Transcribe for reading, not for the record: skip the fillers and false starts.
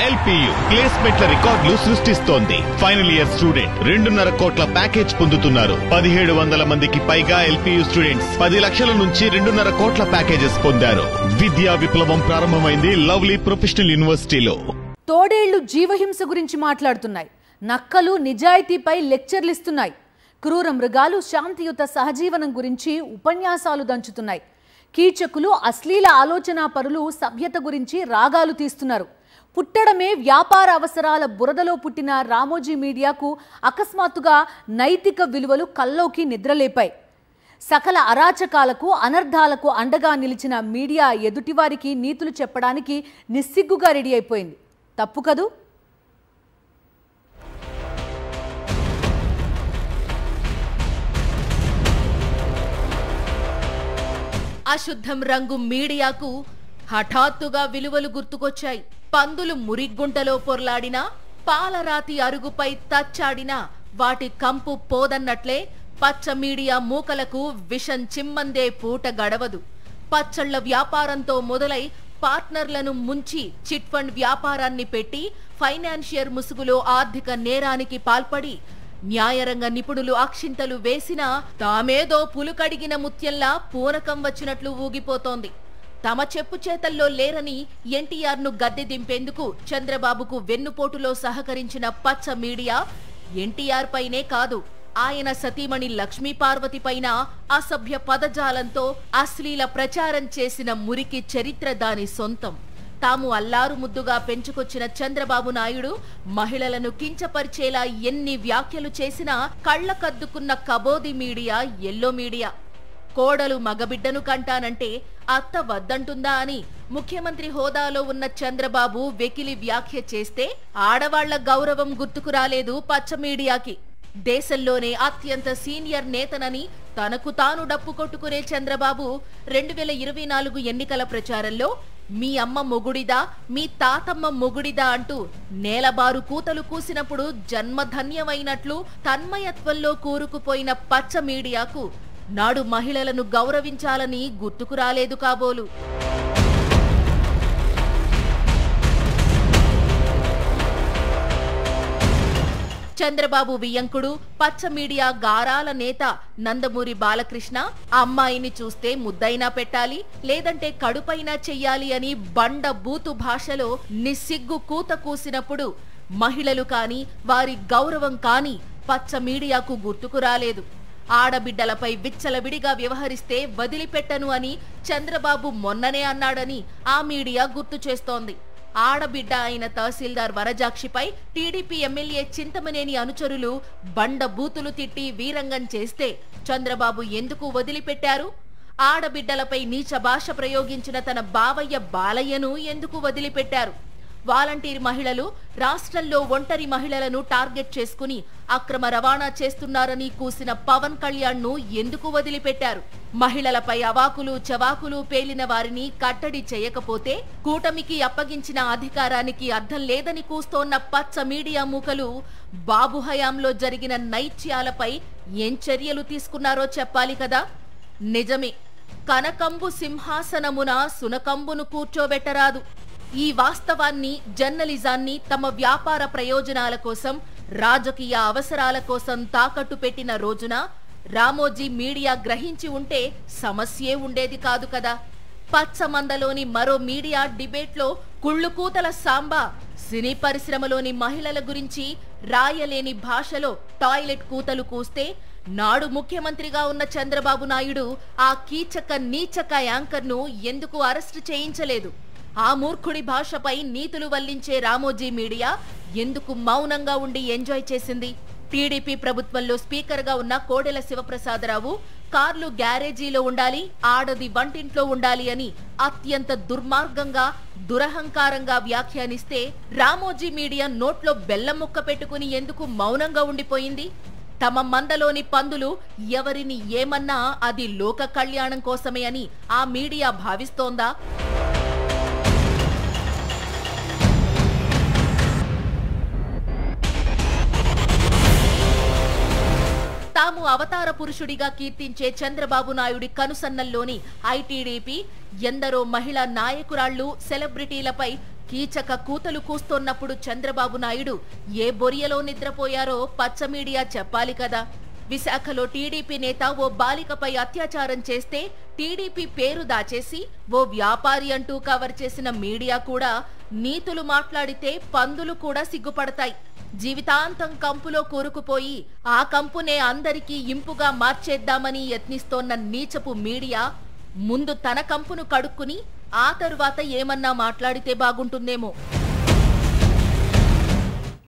LPU ప్లేస్మెంట్ల రికార్డులు సృష్టిస్తోంది. Final year student 2.5 కోట్ల ప్యాకేజ్ పొందుతున్నారు. 1700 మందికి పైగా ఎల్పీయూ స్టూడెంట్స్ 10 లక్షల నుంచి 2.5 కోట్ల ప్యాకేజెస్ పొందారు. విద్యా విప్లవం ప్రారంభమైంది లవ్లీ ప్రొఫెషనల్ యూనివర్సిటీలో. తోడేళ్లు జీవహింస గురించి మాట్లాడుతున్నాయి. నక్కలు నిజాయితీపై లెక్చర్లు ఇస్తున్నాయి. క్రూర మృగాలు శాంతియుత సహజీవనం గురించి ఉపన్యాసాలు దంచుతున్నాయి. కీచకులు అశ్లీల ఆలోచనా పరులు సభ్యత గురించి రాగాలు తీస్తున్నారు. పుట్టడమే వ్యాపార అవసరాల బురదలో పుట్టిన రామోజీ మీడియాకు అకస్మాత్తుగా నైతిక విలువలు కల్లోకి నిద్రలేపాయి. సకల అరాచకాలకు అనర్థాలకు అండగా నిలిచిన మీడియా ఎదుటివారికి నీతులు చెప్పడానికి నిస్సిగ్గుగా రెడీ అయిపోయింది. తప్పు కదూ? అశుద్ధం రంగు మీడియాకు హఠాత్తుగా విలువలు గుర్తుకొచ్చాయి. పందులు మురిగ్గుంటలో పొర్లాడినా, పాలరాతి అరుగుపై తచ్చాడినా వాటి కంపు పోదన్నట్లే పచ్చ మీడియా మూకలకు విషం చిమ్మందే పూట గడవదు. పచ్చళ్ల వ్యాపారంతో మొదలై పార్ట్నర్లను ముంచి చిట్ ఫండ్ వ్యాపారాన్ని పెట్టి ఫైనాన్షియర్ ముసుగులో ఆర్థిక నేరానికి పాల్పడి న్యాయరంగ నిపుణులు అక్షింతలు వేసినా తామేదో పులుకడిగిన ముత్యంలా పూనకం వచ్చినట్లు ఊగిపోతోంది. తమ చెప్పు చేతల్లో లేరని ఎన్టీఆర్ను గద్దె దింపేందుకు చంద్రబాబుకు వెన్నుపోటులో సహకరించిన పచ్చ మీడియా ఎన్టీఆర్ పైనే కాదు, ఆయన సతీమణి లక్ష్మీపార్వతి పైన అసభ్య పదజాలంతో అశ్లీల ప్రచారం చేసిన మురికి చరిత్ర దాని సొంతం. తాము అల్లారు ముద్దుగా పెంచుకొచ్చిన చంద్రబాబు నాయుడు మహిళలను కించపరిచేలా ఎన్ని వ్యాఖ్యలు చేసినా కళ్లకద్దుకున్న కబోది మీడియా ఎల్లో మీడియా. కోడలు మగబిడ్డను కంటానంటే అత్త వద్దంటుందా అని ముఖ్యమంత్రి హోదాలో ఉన్న చంద్రబాబు వెకిలి వ్యాఖ్య చేస్తే ఆడవాళ్ల గౌరవం గుర్తుకు రాలేదు పచ్చ మీడియాకి. దేశంలోనే అత్యంత సీనియర్ నేతనని తనకు తాను డప్పు కొట్టుకునే చంద్రబాబు 2024 ఎన్నికల ప్రచారంలో మీ అమ్మ మొగుడిదా, మీ తాతమ్మ మొగుడిదా అంటూ నేలబారు కూతలు కూసినప్పుడు జన్మధన్యమైనట్లు తన్మయత్వంలో కూరుకుపోయిన పచ్చ మీడియాకు నాడు మహిళలను గౌరవించాలని గుర్తుకు రాలేదు కాబోలు. చంద్రబాబు వియ్యంకుడు, పచ్చ మీడియా గారాల నేత నందమూరి బాలకృష్ణ అమ్మాయిని చూస్తే ముద్దైనా పెట్టాలి, లేదంటే కడుపైనా చెయ్యాలి అని బండ బూతు భాషలో నిస్సిగ్గు కూత కూసినప్పుడు మహిళలు కాని వారి గౌరవం కాని పచ్చ మీడియాకు గుర్తుకు రాలేదు. ఆడబిడ్డలపై విచ్చలవిడిగా వ్యవహరిస్తే వదిలిపెట్టను అని చంద్రబాబు మొన్ననే అన్నాడని ఆ మీడియా గుర్తు చేస్తోంది. ఆడబిడ్డ అయిన తహసీల్దార్ వరజాక్షిపై టీడీపీ ఎమ్మెల్యే చింతమనేని అనుచరులు బండ బూతులు తిట్టి వీరంగం చేస్తే చంద్రబాబు ఎందుకు వదిలిపెట్టారు? ఆడబిడ్డలపై నీచ భాష ప్రయోగించిన తన బావయ్య బాలయ్యను ఎందుకు వదిలిపెట్టారు? వాలంటీర్ మహిళలు రాష్ట్రంలో ఒంటరి మహిళలను టార్గెట్ చేసుకుని అక్రమ రవాణా చేస్తున్నారని కూసిన పవన్ కళ్యాణ్ ను ఎందుకు వదిలిపెట్టారు? మహిళలపై అవాకులు చవాకులు పేలిన వారిని కట్టడి చేయకపోతే కూటమికి అప్పగించిన అధికారానికి అర్థం లేదని కూస్తోన్న పచ్చ మీడియా మూకలు బాబు హయాంలో జరిగిన నైత్యాలపై ఏం చర్యలు తీసుకున్నారో చెప్పాలి కదా. నిజమే, కనకంబు సింహాసనమున సునకంబును కూర్చోబెట్టరాదు. ఈ వాస్తవాన్ని, జర్నలిజాన్ని తమ వ్యాపార ప్రయోజనాల కోసం, రాజకీయ అవసరాల కోసం తాకట్టు పెట్టిన రోజున రామోజీ మీడియా గ్రహించి ఉంటే సమస్యే ఉండేది కాదు కదా. పచ్చమందలోని మరో మీడియా డిబేట్లో కుళ్ళుకూతల సాంబా సినీ పరిశ్రమలోని మహిళల గురించి రాయలేని భాషలో టాయిలెట్ కూతలు కూస్తే నాడు ముఖ్యమంత్రిగా ఉన్న చంద్రబాబు నాయుడు ఆ కీచక నీచక యాంకర్ను ఎందుకు అరెస్టు చేయించలేదు? ఆ మూర్ఖుడి భాషపై నీతులు వల్లించే రామోజీ మీడియా ఎందుకు మౌనంగా ఉండి ఎంజాయ్ చేసింది? టీడీపీ ప్రభుత్వంలో స్పీకర్గా ఉన్న కోడెల శివప్రసాదరావు కార్లు గ్యారేజీలో ఉండాలి, ఆడది వంటింట్లో ఉండాలి అని అత్యంత దుర్మార్గంగా, దురహంకారంగా వ్యాఖ్యానిస్తే రామోజీ మీడియా నోట్లో బెల్లం ముక్క పెట్టుకుని ఎందుకు మౌనంగా ఉండిపోయింది? తమ మందలోని పందులు ఎవరిని ఏమన్నా అది లోక కళ్యాణం కోసమే అని ఆ మీడియా భావిస్తోందా? తాము అవతార పురుషుడిగా కీర్తించే చంద్రబాబు నాయుడి కనుసన్నల్లోని ఐటీడీపీ ఎందరో మహిళా నాయకురాళ్లు, సెలబ్రిటీలపై కీచక కూతలు కూస్తోన్నప్పుడు చంద్రబాబు నాయుడు ఏ బొరియలో నిద్రపోయారో పచ్చ మీడియా చెప్పాలి కదా. విశాఖలో టీడీపీ నేత ఓ బాలికపై అత్యాచారం చేస్తే టీడీపీ పేరు దాచేసి ఓ వ్యాపారి అంటూ కవర్ చేసిన మీడియా కూడా నీతులు మాట్లాడితే పందులు కూడా సిగ్గుపడతాయి. జీవితాంతం కంపులో కూరుకుపోయి ఆ కంపునే అందరికీ ఇంపుగా మార్చేద్దామని యత్నిస్తోన్న నీచపు మీడియా ముందు తన కంపును కడుక్కుని ఆ తరువాత ఏమన్నా మాట్లాడితే బాగుంటుందేమో.